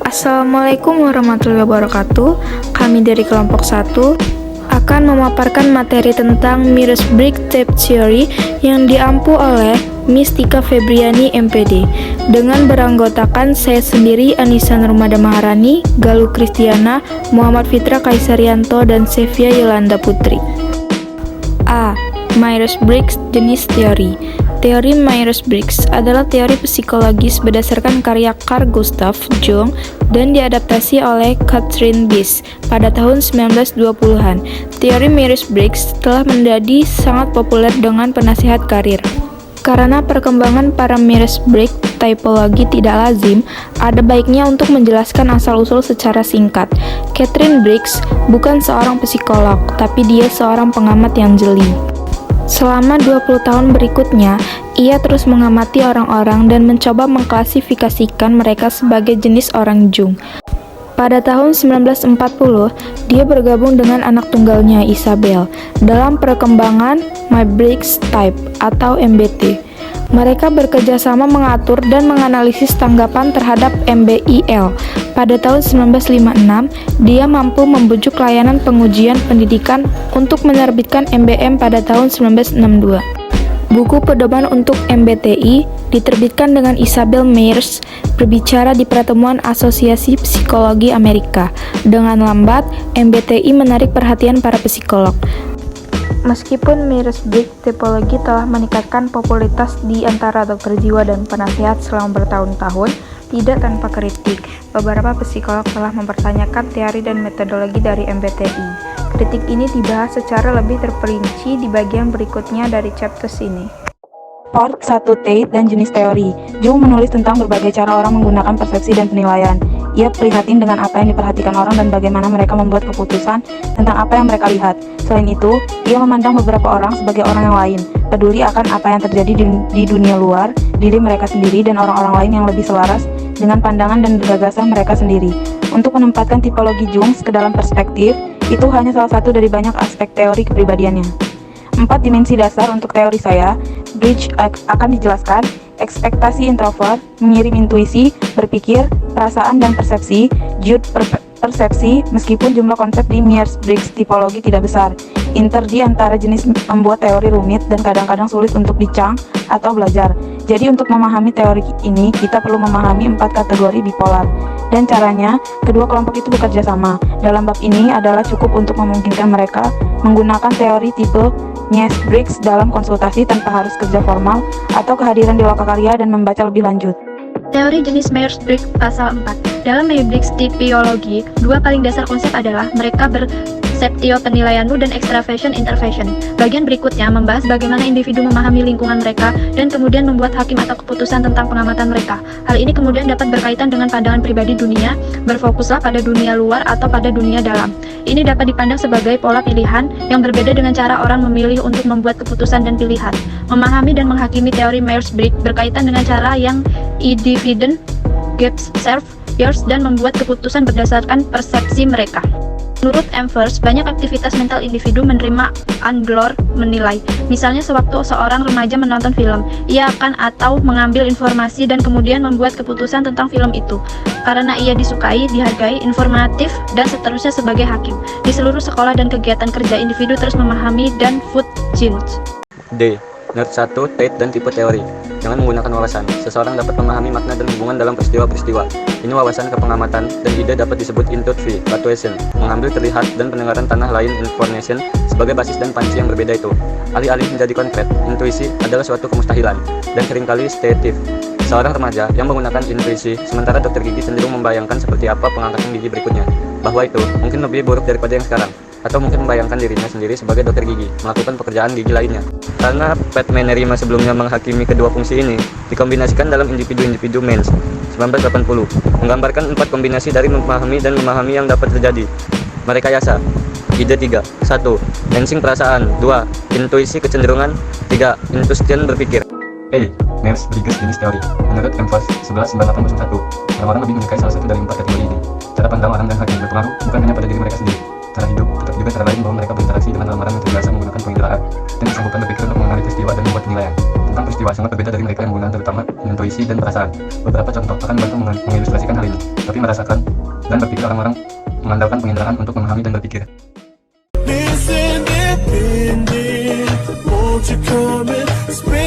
Assalamualaikum warahmatullahi wabarakatuh. Kami dari kelompok 1 akan memaparkan materi tentang Myers-Briggs Type Theory yang diampu oleh Miss Tika Febriani MPD dengan beranggotakan saya sendiri, Anissa Nurmada Maharani, Galuh Kristiana, Muhammad Fitra Kaisarianto, dan Sevia Yolanda Putri. A. Myers-Briggs Jenis Teori. Teori Myers-Briggs adalah teori psikologis berdasarkan karya Carl Gustav Jung dan diadaptasi oleh Catherine Biss pada tahun 1920-an. Teori Myers-Briggs telah menjadi sangat populer dengan penasihat karir. Karena perkembangan para Myers-Briggs typologi tidak lazim, ada baiknya untuk menjelaskan asal-usul secara singkat. Catherine Briggs bukan seorang psikolog, tapi dia seorang pengamat yang jeli. Selama 20 tahun berikutnya, ia terus mengamati orang-orang dan mencoba mengklasifikasikan mereka sebagai jenis orang Jung. Pada tahun 1940, dia bergabung dengan anak tunggalnya, Isabel, dalam perkembangan Myers-Briggs Type atau MBT. Mereka bekerja sama mengatur dan menganalisis tanggapan terhadap MBIL. Pada tahun 1956, dia mampu membujuk layanan pengujian pendidikan untuk menerbitkan MBM pada tahun 1962. Buku pedoman untuk MBTI diterbitkan dengan Isabel Myers berbicara di pertemuan Asosiasi Psikologi Amerika. Dengan lambat, MBTI menarik perhatian para psikolog. Meskipun Myers-Briggs typologi telah meningkatkan popularitas di antara dokter jiwa dan penasihat selama bertahun-tahun, tidak tanpa kritik, beberapa psikolog telah mempertanyakan teori dan metodologi dari MBTI. Kritik ini dibahas secara lebih terperinci di bagian berikutnya dari chapters ini. Part 1 Tate dan jenis teori. Jung menulis tentang berbagai cara orang menggunakan persepsi dan penilaian. Ia prihatin dengan apa yang diperhatikan orang dan bagaimana mereka membuat keputusan tentang apa yang mereka lihat. Selain itu, ia memandang beberapa orang sebagai orang yang lain, peduli akan apa yang terjadi di dunia luar, diri mereka sendiri, dan orang-orang lain yang lebih selaras dengan pandangan dan gagasan mereka sendiri. Untuk menempatkan tipologi Jung ke dalam perspektif, itu hanya salah satu dari banyak aspek teori kepribadiannya. 4 dimensi dasar untuk teori saya. Bridge akan dijelaskan: ekspektasi introvert, mengirim intuisi, berpikir, perasaan, dan persepsi. Jude persepsi, meskipun jumlah konsep di Myers-Briggs tipologi tidak besar. Interdi antara jenis membuat teori rumit dan kadang-kadang sulit untuk dicang atau belajar. Jadi untuk memahami teori ini, kita perlu memahami 4 kategori bipolar. Dan caranya, kedua kelompok itu bekerja sama. Dalam bab ini adalah cukup untuk memungkinkan mereka menggunakan teori tipe Myers-Briggs dalam konsultasi tanpa harus kerja formal atau kehadiran di lokakarya dan membaca lebih lanjut. Teori jenis Myers-Briggs pasal 4. Dalam Myers-Briggs typology, dua paling dasar konsep adalah mereka perceptio penilaianmu dan extraversion intervention. Bagian berikutnya membahas bagaimana individu memahami lingkungan mereka dan kemudian membuat hakim atau keputusan tentang pengamatan mereka. Hal ini kemudian dapat berkaitan dengan pandangan pribadi dunia, berfokuslah pada dunia luar atau pada dunia dalam. Ini dapat dipandang sebagai pola pilihan yang berbeda dengan cara orang memilih untuk membuat keputusan dan pilihan. Memahami dan menghakimi teori Myers-Briggs berkaitan dengan cara yang independent, gaps, self, yours, dan membuat keputusan berdasarkan persepsi mereka. Menurut Emvers, banyak aktivitas mental individu menerima Unglor menilai. Misalnya sewaktu seorang remaja menonton film, ia akan atau mengambil informasi dan kemudian membuat keputusan tentang film itu. Karena ia disukai, dihargai, informatif, dan seterusnya sebagai hakim. Di seluruh sekolah dan kegiatan kerja, individu terus memahami dan food genes. D. Nerd 1, Tate dan tipe teori. Dengan menggunakan wawasan, seseorang dapat memahami makna dan hubungan dalam peristiwa-peristiwa. Ini wawasan kepengamatan dan ide dapat disebut intuition, mengambil terlihat dan pendengaran tanah lain information sebagai basis dan panci yang berbeda itu. Alih-alih menjadi konkret, intuisi adalah suatu kemustahilan dan seringkali stative. Seorang remaja yang menggunakan intuisi, sementara dokter gigi cenderung membayangkan seperti apa pengangkatan gigi berikutnya, bahwa itu mungkin lebih buruk daripada yang sekarang, atau mungkin membayangkan dirinya sendiri sebagai dokter gigi, melakukan pekerjaan gigi lainnya. Karena Pat Menerima sebelumnya menghakimi kedua fungsi ini, dikombinasikan dalam individu-individu Menz 1980, menggambarkan 4 kombinasi dari memahami dan memahami yang dapat terjadi. Merekayasa. Ide 3. 1. Sensing perasaan. 2. Intuisi kecenderungan. 3. Intuition berpikir. Myers-Briggs jenis teori. Menurut Emvers 119891, orang-orang lebih menyukai salah satu dari 4 kategori ini. Cara pandang orang dan hakim berpengaruh bukan hanya pada diri mereka sendiri, cara hidup, tetapi juga cara lain bahwa mereka berinteraksi dengan alam yang terbiasa menggunakan penginderaan dan disanggupan berpikir untuk mengenali peristiwa dan membuat penilaian. Tentang peristiwa sangat berbeda dari mereka yang menggunakan terutama intuisi dan perasaan. Beberapa contoh akan bantu mengilustrasikan hal ini, tapi merasakan dan berpikir orang-orang mengandalkan penginderaan untuk memahami dan berpikir. Miss Independent, won't you come and spend